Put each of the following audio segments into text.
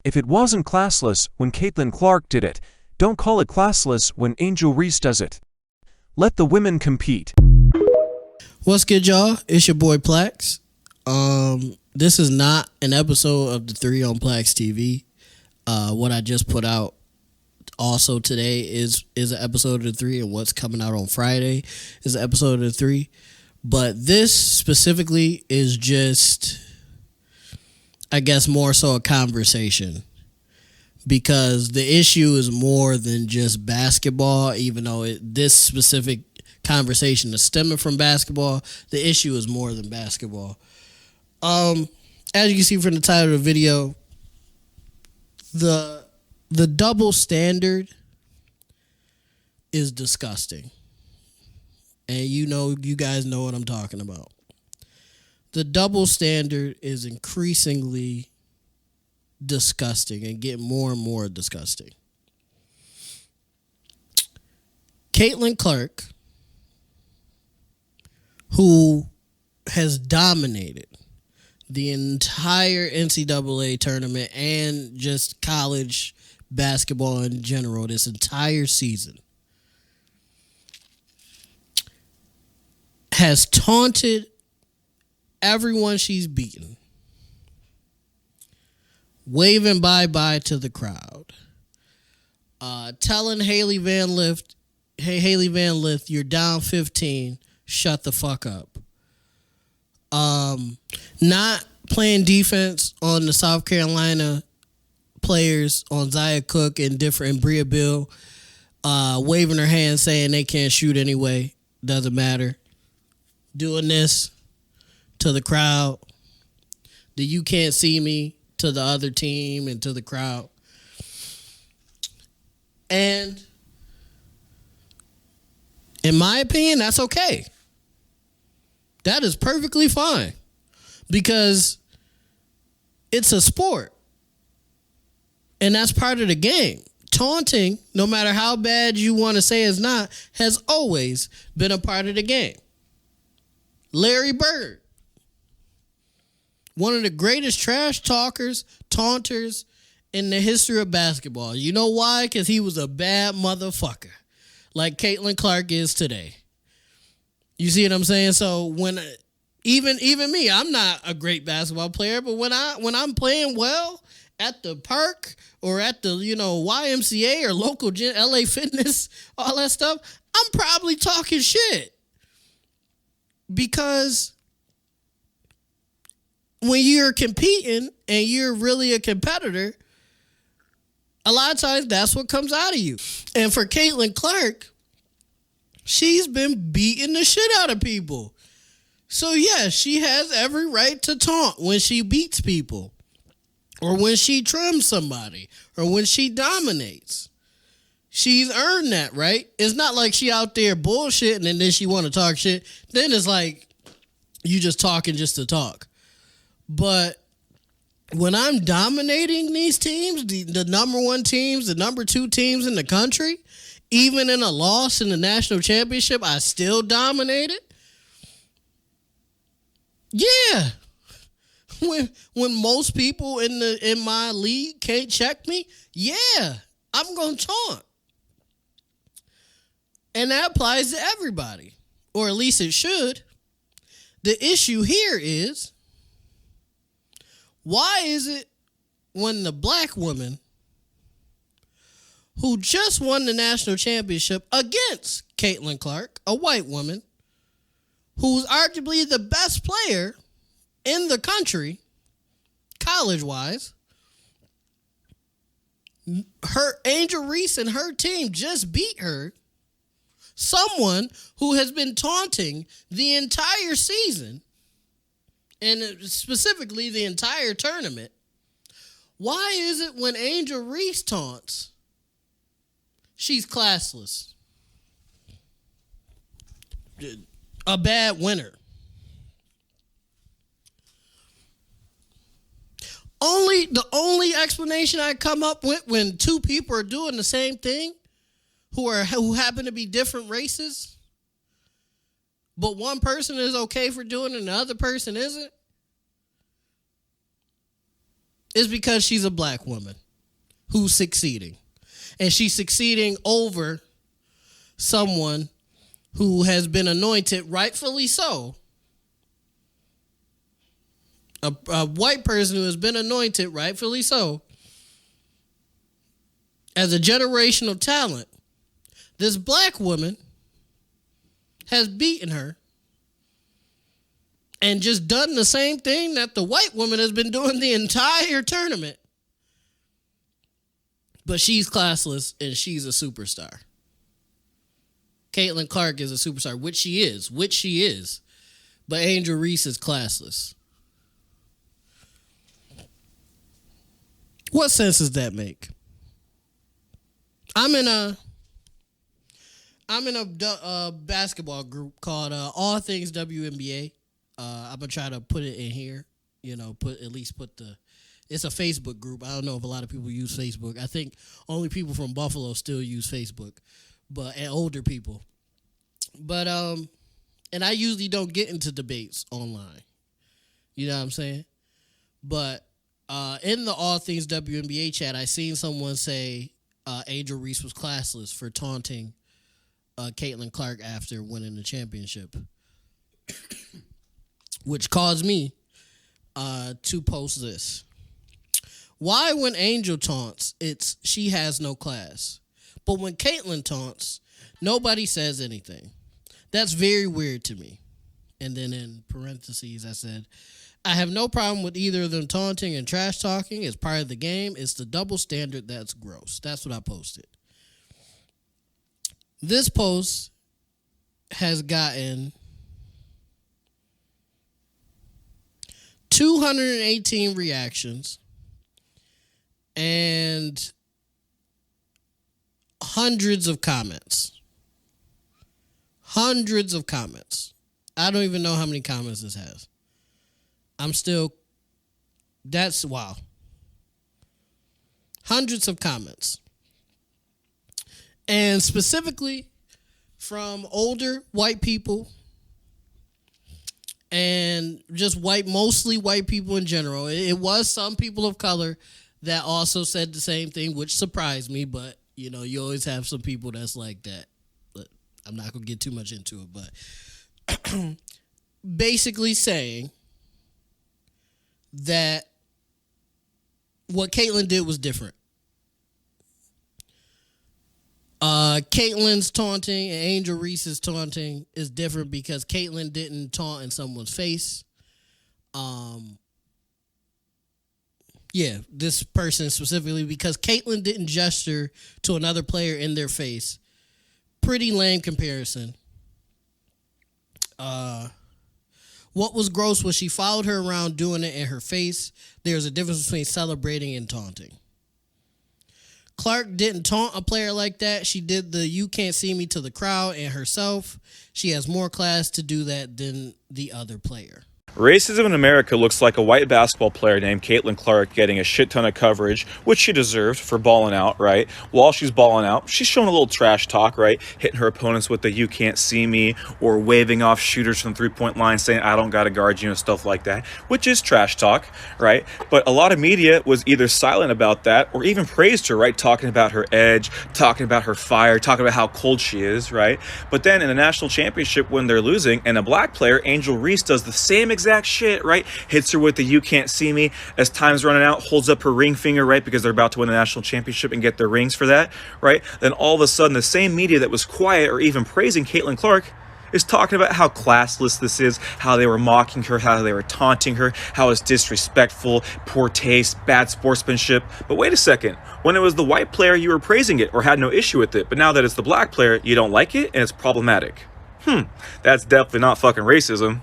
If it wasn't classless when Caitlin Clark did it, don't call it classless when Angel Reese does it. Let the women compete. What's good, y'all? It's your boy PLAX. This is not an episode of the 3 on PLAXtv. What I just put out also today is an episode of the 3, and what's coming out on Friday is an episode of the 3. But this specifically is just, I guess, more so a conversation, because the issue is more than just basketball. Even though this specific conversation is stemming from basketball, the issue is more than basketball. As you can see from the title of the video, the double standard is disgusting. And you guys know what I'm talking about. The double standard is increasingly disgusting and getting more and more disgusting. Caitlin Clark, who has dominated the entire NCAA tournament and just college basketball in general this entire season, has taunted everyone she's beaten, waving bye-bye to the crowd, telling Haley Van Lith, hey, Haley Van Lith, you're down 15, shut the fuck up. Not playing defense on the South Carolina players, on Zaya Cook and Bria Bill, waving her hand saying they can't shoot anyway, doesn't matter. Doing this to the crowd, the you can't see me to the other team and to the crowd. And in my opinion, that's okay. That is perfectly fine, because it's a sport, and that's part of the game. Taunting, no matter how bad you want to say it's not, has always been a part of the game. Larry Bird, one of the greatest trash talkers, taunters in the history of basketball. You know why? Because he was a bad motherfucker, like Caitlin Clark is today. You see what I'm saying? So when even me, I'm not a great basketball player, but when I'm playing well at the park or at the YMCA or local gym, LA Fitness, all that stuff, I'm probably talking shit. Because when you're competing and you're really a competitor, a lot of times that's what comes out of you. And for Caitlin Clark, she's been beating the shit out of people. So yeah, she has every right to taunt when she beats people, or when she trims somebody, or when she dominates. She's earned that, right? It's not like she out there bullshitting and then she want to talk shit. Then it's like you just talking just to talk. But when I'm dominating these teams, the number one teams, the number 2 teams in the country, even in a loss in the national championship, I still dominated. Yeah. When most people in my league can't check me, yeah, I'm gonna taunt. And that applies to everybody, or at least it should. The issue here is, why is it when the black woman who just won the national championship against Caitlin Clark, a white woman, who's arguably the best player in the country, college-wise, her Angel Reese and her team just beat her, someone who has been taunting the entire season, and specifically the entire tournament, why is it when Angel Reese taunts, she's classless, a bad winner? The only explanation I come up with when 2 people are doing the same thing, who happen to be different races, but one person is okay for doing it and the other person isn't, is because she's a black woman who's succeeding. And she's succeeding over someone who has been anointed, rightfully so. A white person who has been anointed, rightfully so, as a generational talent. This black woman has beaten her and just done the same thing that the white woman has been doing the entire tournament. But she's classless and she's a superstar. Caitlin Clark is a superstar, which she is. But Angel Reese is classless. What sense does that make? I'm in a basketball group called All Things WNBA. I'm gonna try to put it in here. It's a Facebook group. I don't know if a lot of people use Facebook. I think only people from Buffalo still use Facebook, and older people. But and I usually don't get into debates online. You know what I'm saying? But in the All Things WNBA chat, I seen someone say Angel Reese was classless for taunting Caitlin Clark after winning the championship, which caused me to post this. Why when Angel taunts, she has no class. But when Caitlin taunts, nobody says anything. That's very weird to me. And then in parentheses, I said, I have no problem with either of them taunting and trash talking. It's part of the game. It's the double standard that's gross. That's what I posted. This post has gotten 218 reactions and hundreds of comments. Hundreds of comments. I don't even know how many comments this has. That's wow. Hundreds of comments. And specifically from older white people and just mostly white people in general. It was some people of color that also said the same thing, which surprised me, but you always have some people that's like that. But I'm not going to get too much into it, but basically saying that what Caitlyn did was different. Caitlin's taunting and Angel Reese's taunting is different because Caitlyn didn't taunt in someone's face. This person specifically, because Caitlyn didn't gesture to another player in their face. Pretty lame comparison. What was gross was she followed her around doing it in her face. There's a difference between celebrating and taunting. Clark didn't taunt a player like that. She did the "you can't see me" to the crowd and herself. She has more class to do that than the other player. Racism in America looks like a white basketball player named Caitlin Clark getting a shit ton of coverage, which she deserved for balling out, right? While she's balling out, she's showing a little trash talk, right? Hitting her opponents with the "you can't see me" or waving off shooters from the three-point line saying, "I don't got to guard you," and stuff like that, which is trash talk, right? But a lot of media was either silent about that or even praised her, right? Talking about her edge, talking about her fire, talking about how cold she is, right? But then in the national championship when they're losing and a black player, Angel Reese, does the same exact shit, right? Hits her with the "you can't see me" as time's running out, holds up her ring finger, right? Because they're about to win the national championship and get their rings for that, right? Then all of a sudden, the same media that was quiet or even praising Caitlin Clark is talking about how classless this is, how they were mocking her, how they were taunting her, how it's disrespectful, poor taste, bad sportsmanship. But wait a second, when it was the white player, you were praising it or had no issue with it, but now that it's the black player, you don't like it and it's problematic. That's definitely not fucking racism.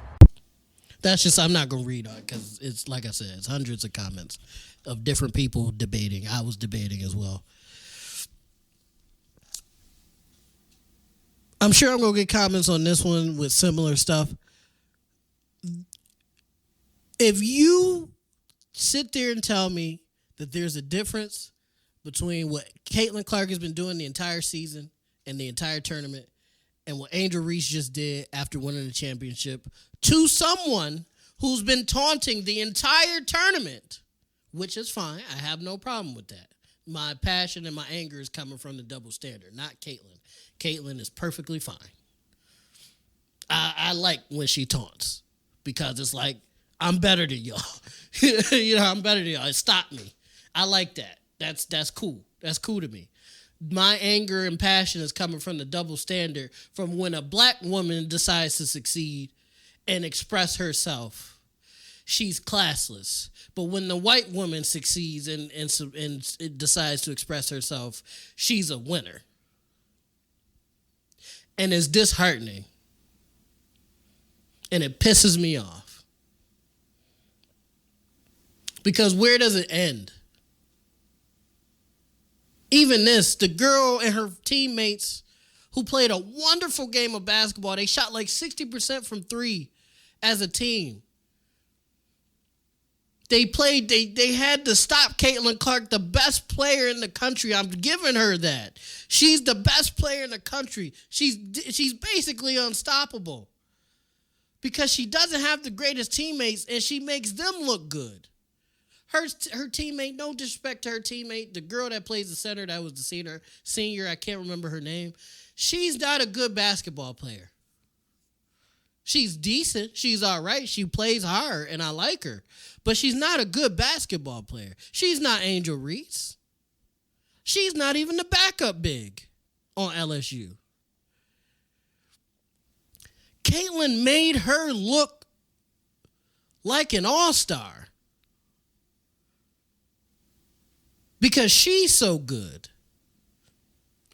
That's just, I'm not going to read on it because it's, like I said, it's hundreds of comments of different people debating. I was debating as well. I'm sure I'm going to get comments on this one with similar stuff. If you sit there and tell me that there's a difference between what Caitlin Clark has been doing the entire season and the entire tournament and what Angel Reese just did after winning the championship to someone who's been taunting the entire tournament, which is fine. I have no problem with that. My passion and my anger is coming from the double standard, not Caitlyn. Caitlyn is perfectly fine. I like when she taunts because it's like, I'm better than y'all. I'm better than y'all. It stopped me. I like that. That's cool. That's cool to me. My anger and passion is coming from the double standard from when a black woman decides to succeed and express herself. She's classless. But when the white woman succeeds and decides to express herself, she's a winner. And it's disheartening. And it pisses me off. Because where does it end? Even this, the girl and her teammates who played a wonderful game of basketball, they shot like 60% from three as a team. They had to stop Caitlin Clark, the best player in the country. I'm giving her that. She's the best player in the country. She's basically unstoppable. Because she doesn't have the greatest teammates and she makes them look good. Her teammate, no disrespect to her teammate, the girl that plays the center, that was the senior, I can't remember her name. She's not a good basketball player. She's decent. She's all right. She plays hard, and I like her. But she's not a good basketball player. She's not Angel Reese. She's not even the backup big on LSU. Caitlyn made her look like an all-star. Because she's so good.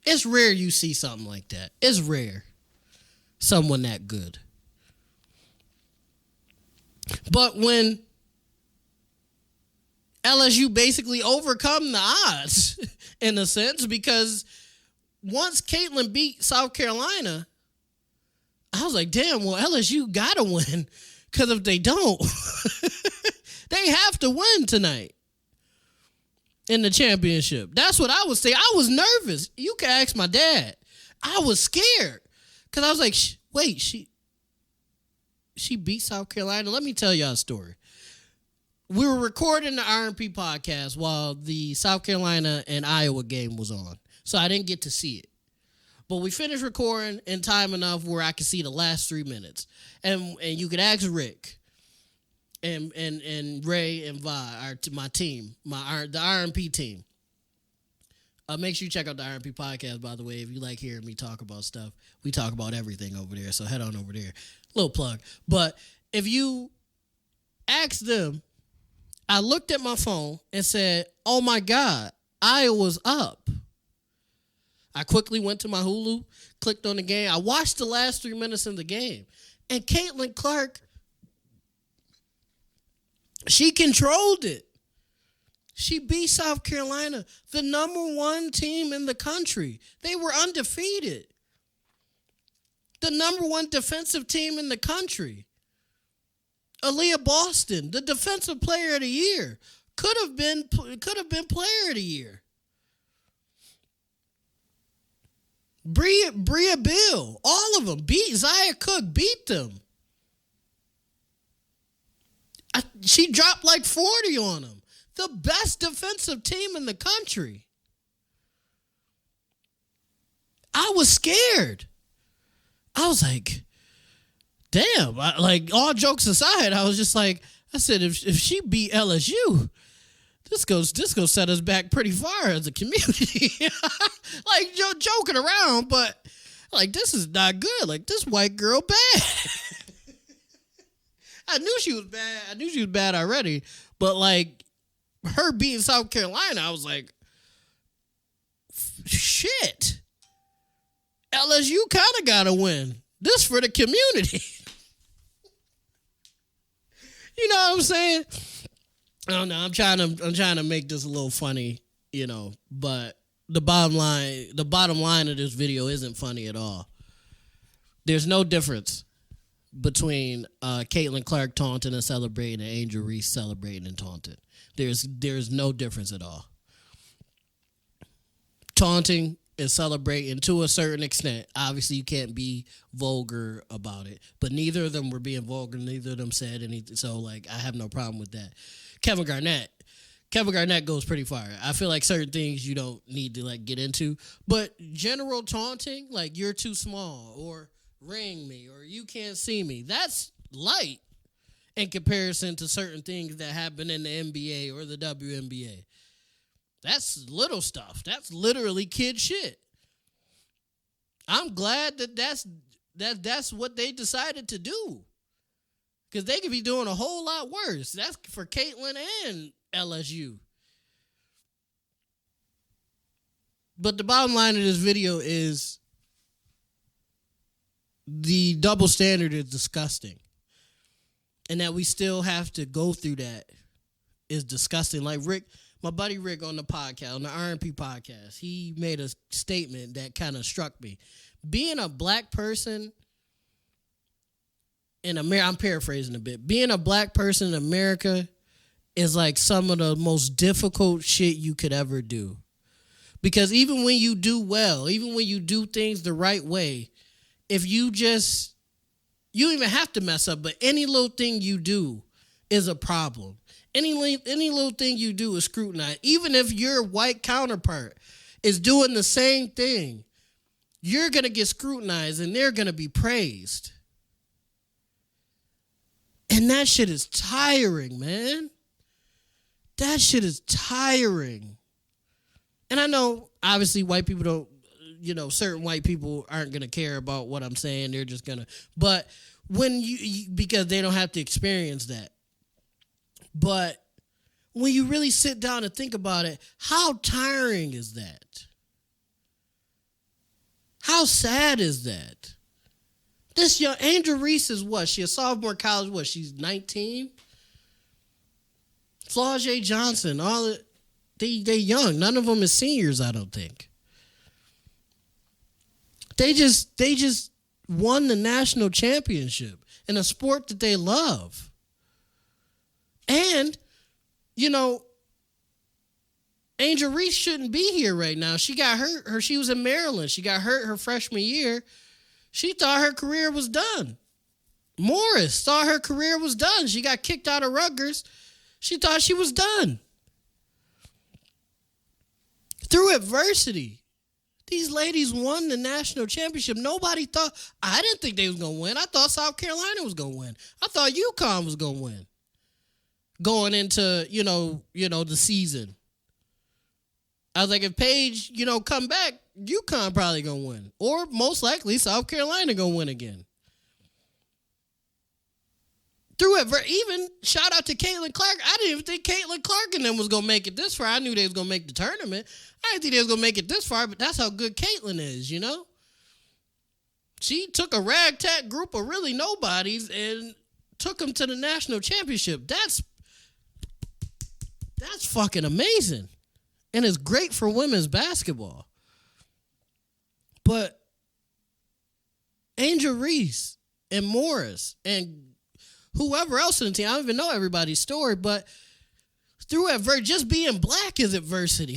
It's rare you see something like that. It's rare. Someone that good. But when LSU basically overcome the odds, in a sense, because once Caitlyn beat South Carolina, I was like, damn, well, LSU got to win. Because if they don't, they have to win tonight. In the championship. That's what I was saying. I was nervous. You can ask my dad. I was scared. Because I was like, wait, she beat South Carolina? Let me tell y'all a story. We were recording the R&P podcast while the South Carolina and Iowa game was on. So I didn't get to see it. But we finished recording in time enough where I could see the last 3 minutes. And you could ask Rick. And Ray and Vi, my team, the R&P team. Make sure you check out the R&P podcast, by the way, if you like hearing me talk about stuff. We talk about everything over there, so head on over there. Little plug. But if you ask them, I looked at my phone and said, oh my God, Iowa's up. I quickly went to my Hulu, clicked on the game. I watched the last 3 minutes of the game. And Caitlin Clark, she controlled it. She beat South Carolina, the number one team in the country. They were undefeated. The number one defensive team in the country. Aaliyah Boston, the defensive player of the year, could have been player of the year. Bria Bill, all of them beat Zaya Cook, beat them. She dropped like 40 on them. The best defensive team in the country. I was scared. I was like, damn. All jokes aside, I was just like, I said, if she beat LSU, this goes set us back pretty far as a community. Like, joking around, but like, this is not good. Like, this white girl bad. I knew she was bad. I knew she was bad already. But, like, her beating South Carolina, I was like, shit. LSU kind of got to win. This for the community. You know what I'm saying? I don't know. I'm trying to make this a little funny, but the bottom line of this video isn't funny at all. There's no difference between Caitlin Clark taunting and celebrating and Angel Reese celebrating and taunting. There's no difference at all. Taunting and celebrating to a certain extent. Obviously, you can't be vulgar about it, but neither of them were being vulgar. Neither of them said anything. So, like, I have no problem with that. Kevin Garnett Kevin Garnett goes pretty far. I feel like certain things you don't need to like get into, but general taunting, like you're too small or ring me or you can't see me, that's light in comparison to certain things that happen in the NBA or the WNBA. That's little stuff. That's literally kid shit. I'm glad that that's what they decided to do, because they could be doing a whole lot worse. That's for Caitlyn and LSU. But the bottom line of this video is the double standard is disgusting. And that we still have to go through that is disgusting. Like Rick, my buddy Rick on the podcast, on the RMP podcast, he made a statement that kind of struck me. Being a black person in America, I'm paraphrasing a bit. Being a black person in America is like some of the most difficult shit you could ever do. Because even when you do well, even when you do things the right way, if you don't even have to mess up, but any little thing you do is a problem. Any little thing you do is scrutinized. Even if your white counterpart is doing the same thing, you're going to get scrutinized and they're going to be praised. And that shit is tiring, man. That shit is tiring. And I know, obviously, white people don't, certain white people aren't going to care about what I'm saying. They're just going to, but when because they don't have to experience that. But when you really sit down and think about it, how tiring is that? How sad is that? This young Angel Reese is what? She a sophomore in college. What? She's 19. Flau'jae Johnson, they young. None of them is seniors, I don't think. They just won the national championship in a sport that they love. And, Angel Reese shouldn't be here right now. She got hurt. She was in Maryland. She got hurt her freshman year. She thought her career was done. Morris thought her career was done. She got kicked out of Rutgers. She thought she was done. Through adversity, these ladies won the national championship. I didn't think they was going to win. I thought South Carolina was going to win. I thought UConn was going to win. Going into, the season. I was like, if Paige, come back, UConn probably going to win. Or most likely South Carolina going to win again. Even shout out to Caitlin Clark. I didn't even think Caitlin Clark and them was going to make it this far. I knew they was going to make the tournament. I didn't think they was going to make it this far, but that's how good Caitlin is, She took a ragtag group of really nobodies and took them to the national championship. That's fucking amazing. And it's great for women's basketball. But Angel Reese and Morris and whoever else in the team, I don't even know everybody's story, but through adversity, just being black is adversity.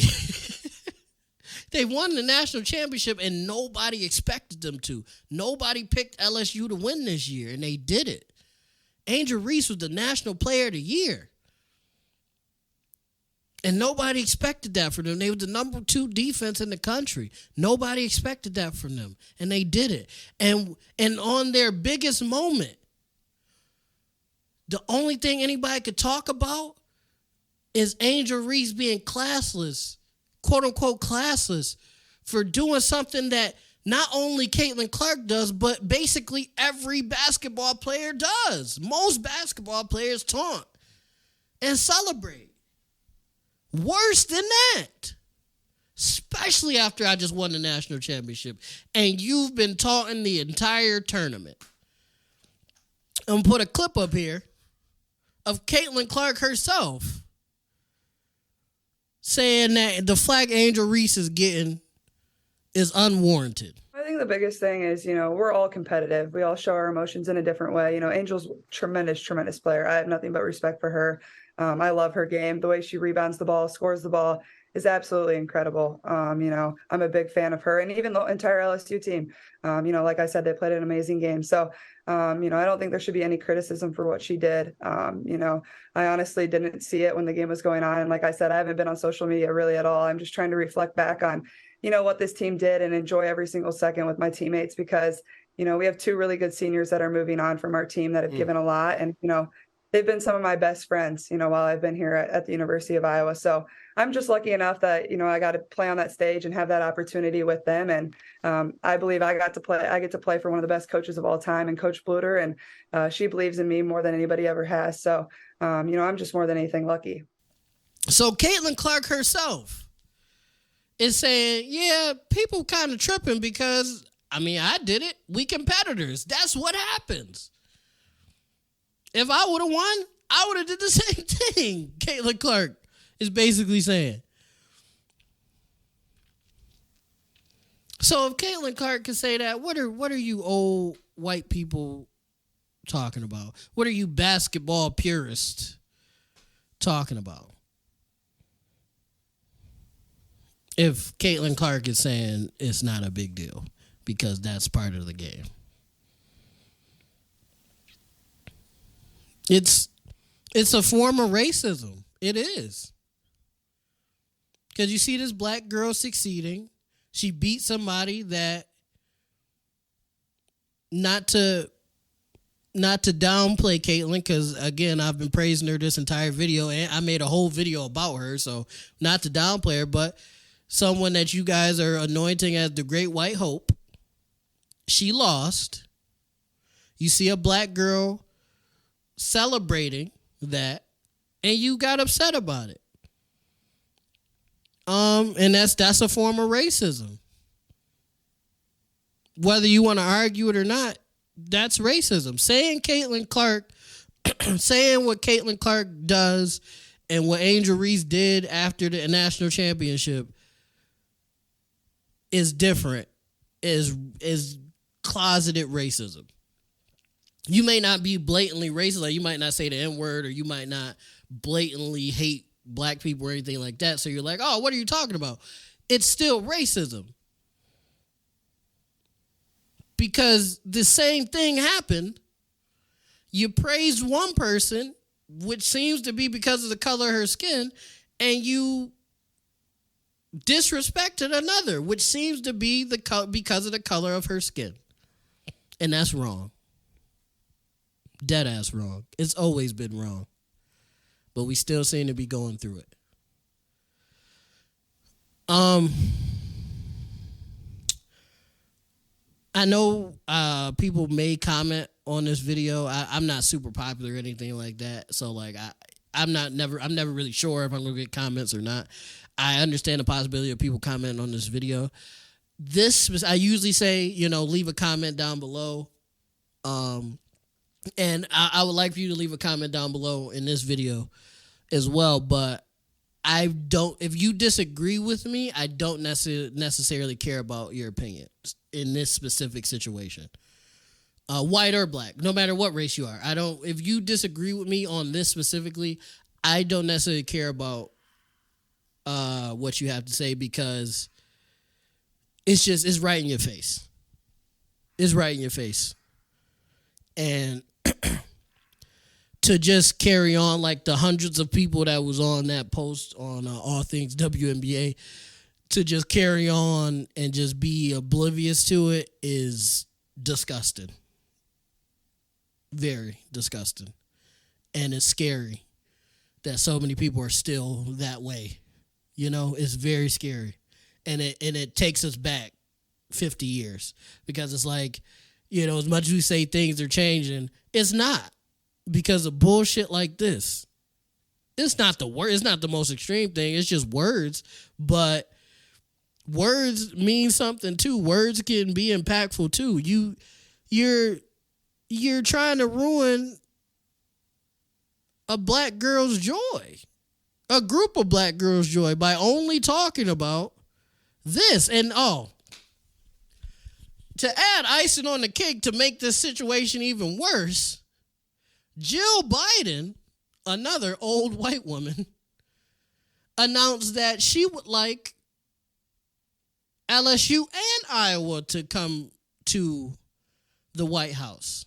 They won the national championship and nobody expected them to. Nobody picked LSU to win this year, and they did it. Angel Reese was the National Player of the Year. And nobody expected that from them. They were the number 2 defense in the country. Nobody expected that from them. And they did it. And on their biggest moment, the only thing anybody could talk about is Angel Reese being classless, quote unquote classless, for doing something that not only Caitlin Clark does, but basically every basketball player does. Most basketball players taunt and celebrate. Worse than that. Especially after I just won the national championship and you've been taunting the entire tournament. I'm going to put a clip up here of Caitlin Clark herself saying that the flag Angel Reese is getting is unwarranted. I think the biggest thing is, we're all competitive. We all show our emotions in a different way. Angel's tremendous, tremendous player. I have nothing but respect for her. I love her game, the way she rebounds the ball, scores the ball. is absolutely incredible. I'm a big fan of her, and even the entire LSU team. Like I said, they played an amazing game. So, I don't think there should be any criticism for what she did. I honestly didn't see it when the game was going on. And like I said, I haven't been on social media really at all. I'm just trying to reflect back on, what this team did and enjoy every single second with my teammates, because, we have two really good seniors that are moving on from our team that have given a lot. And, they've been some of my best friends, while I've been here at the University of Iowa. So I'm just lucky enough that, I got to play on that stage and have that opportunity with them. And I believe I get to play for one of the best coaches of all time, and Coach Bluter. And she believes in me more than anybody ever has. So, I'm just more than anything lucky. So Caitlin Clark herself is saying, yeah, people kind of tripping because, I did it. We competitors. That's what happens. If I would have won, I would have did the same thing. Caitlin Clark is basically saying. So if Caitlin Clark can say that, what are you old white people talking about? What are you basketball purists talking about? If Caitlin Clark is saying it's not a big deal because that's part of the game. It's a form of racism. It is. Because you see this black girl succeeding. She beat somebody that, not to downplay Caitlin, because, again, I've been praising her this entire video, and I made a whole video about her, so not to downplay her, but someone that you guys are anointing as the Great White Hope. She lost. You see a black girl celebrating that, and you got upset about it. And that's a form of racism. Whether you want to argue it or not, that's racism. Saying what Caitlin Clark does and what Angel Reese did after the national championship is different, is closeted racism. You may not be blatantly racist, like you might not say the N-word, or you might not blatantly hate black people or anything like that. So you're like, oh, what are you talking about? It's still racism. Because the same thing happened. You praised one person, which seems to be because of the color of her skin, and you disrespected another, which seems to be because of the color of her skin. And that's wrong. Dead ass wrong. It's always been wrong. But we still seem to be going through it. I know people may comment on this video. I'm not super popular or anything like that. So like I'm never really sure if I'm gonna get comments or not. I understand the possibility of people commenting on this video. I usually say, leave a comment down below. And I would like for you to leave a comment down below in this video as well. But if you disagree with me, I don't necessarily care about your opinion in this specific situation. White or black, no matter what race you are. If you disagree with me on this specifically, I don't necessarily care about what you have to say, because it's right in your face. It's right in your face. And to just carry on like the hundreds of people that was on that post on All Things WNBA, to just carry on and just be oblivious to it is disgusting. Very disgusting. And it's scary that so many people are still that way. It's very scary. And it takes us back 50 years, because it's like, as much as we say things are changing, it's not, because of bullshit like this. It's not the word. It's not the most extreme thing. It's just words, but words mean something too. Words can be impactful too. You're trying to ruin a black girl's joy, a group of black girls' joy, by only talking about this. And to add icing on the cake to make this situation even worse, Jill Biden, another old white woman, announced that she would like LSU and Iowa to come to the White House.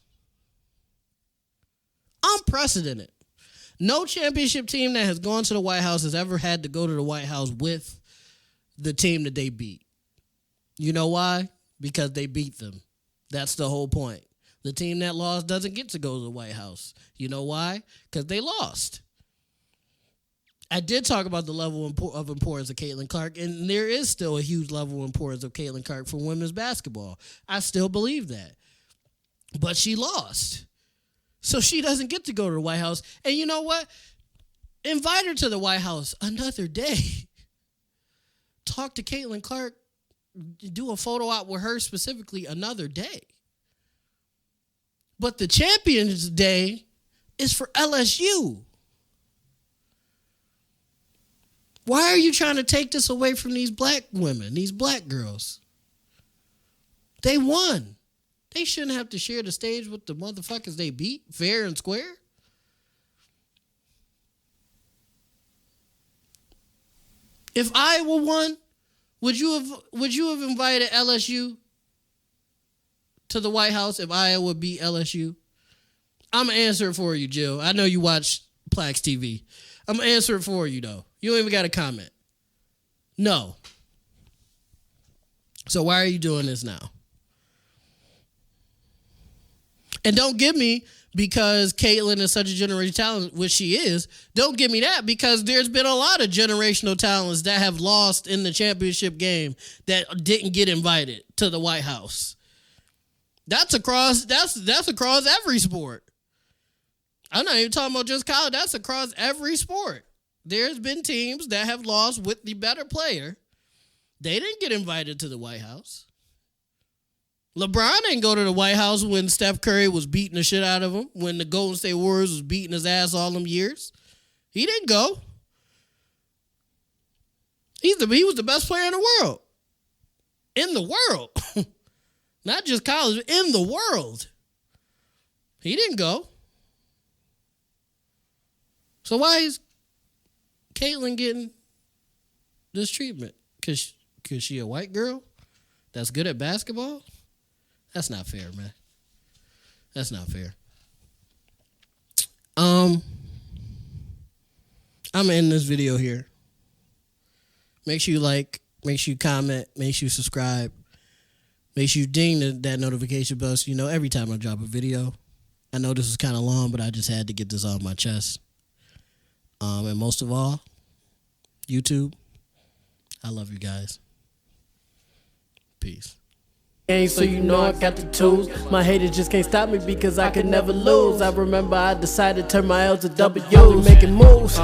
Unprecedented. No championship team that has gone to the White House has ever had to go to the White House with the team that they beat. You know why? Because they beat them. That's the whole point. The team that lost doesn't get to go to the White House. You know why? Because they lost. I did talk about the level of importance of Caitlin Clark, and there is still a huge level of importance of Caitlin Clark for women's basketball. I still believe that. But she lost. So she doesn't get to go to the White House. And you know what? Invite her to the White House another day. Talk to Caitlin Clark. Do a photo op with her specifically another day. But the Champions Day is for LSU. Why are you trying to take this away from these black women, these black girls? They won. They shouldn't have to share the stage with the motherfuckers they beat, fair and square. If Iowa won, would you have invited LSU to the White House if Iowa beat LSU? I'm going to answer it for you, Jill. I know you watch PLAXtv. I'm going to answer it for you, though. You don't even got to comment. No. So why are you doing this now? And don't give me because Caitlin is such a generational talent, which she is. Don't give me that because there's been a lot of generational talents that have lost in the championship game that didn't get invited to the White House. That's across every sport. I'm not even talking about just college. That's across every sport. There's been teams that have lost with the better player. They didn't get invited to the White House. LeBron didn't go to the White House when Steph Curry was beating the shit out of him, when the Golden State Warriors was beating his ass all them years. He didn't go. He was the best player in the world. In the world. Not just college, but in the world. He didn't go. So why is Caitlin getting this treatment? Because she a white girl that's good at basketball? That's not fair, man. That's not fair. I'm ending this video here. Make sure you like, make sure you comment, make sure you subscribe. Make sure you ding that notification bell so you know every time I drop a video. I know this is kind of long, but I just had to get this off my chest. And most of all, YouTube, I love you guys. Peace. So you know I got the tools. My haters just can't stop me because I could never lose. I remember I decided to turn my L's to W's. Making moves,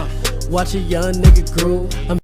watch a young nigga groove.